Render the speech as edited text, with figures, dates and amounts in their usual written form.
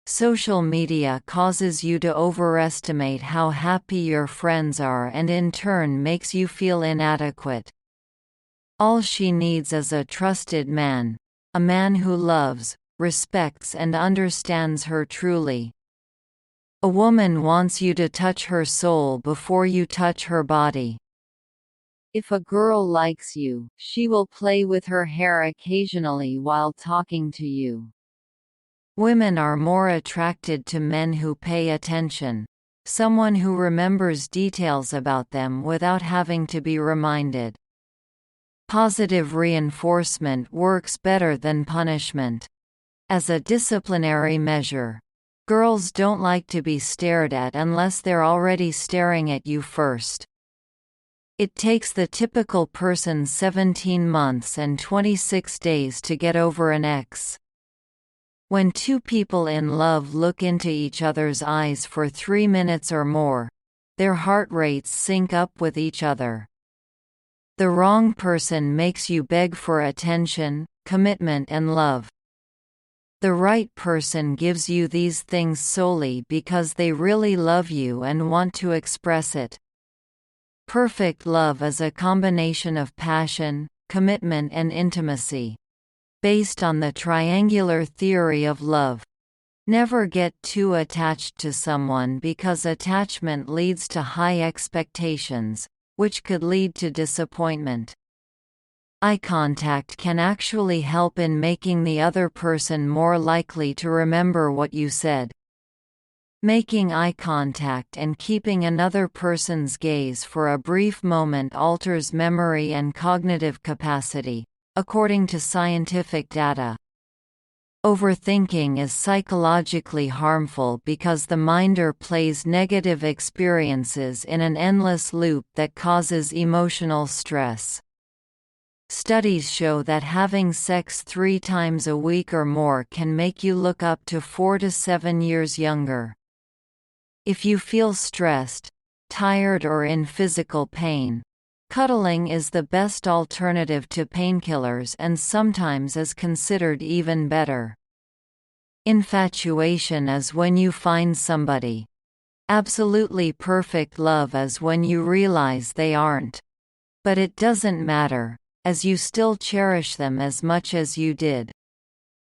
Social media causes you to overestimate how happy your friends are and in turn makes you feel inadequate. All she needs is a trusted man. A man who loves, respects and understands her truly. A woman wants you to touch her soul before you touch her body. If a girl likes you, she will play with her hair occasionally while talking to you. Women are more attracted to men who pay attention. Someone who remembers details about them without having to be reminded. Positive reinforcement works better than punishment. As a disciplinary measure, girls don't like to be stared at unless they're already staring at you first. It takes the typical person 17 months and 26 days to get over an ex. When two people in love look into each other's eyes for 3 minutes or more, their heart rates sync up with each other. The wrong person makes you beg for attention, commitment and love. The right person gives you these things solely because they really love you and want to express it. Perfect love is a combination of passion, commitment and intimacy. Based on the triangular theory of love. Never get too attached to someone because attachment leads to high expectations, which could lead to disappointment. Eye contact can actually help in making the other person more likely to remember what you said. Making eye contact and keeping another person's gaze for a brief moment alters memory and cognitive capacity, according to scientific data. Overthinking is psychologically harmful because the mind replays negative experiences in an endless loop that causes emotional stress. Studies show that having sex 3 times a week or more can make you look up to 4 to 7 years younger. If you feel stressed, tired or in physical pain, cuddling is the best alternative to painkillers and sometimes is considered even better. Infatuation is when you find somebody. Absolutely perfect love is when you realize they aren't. But it doesn't matter, as you still cherish them as much as you did.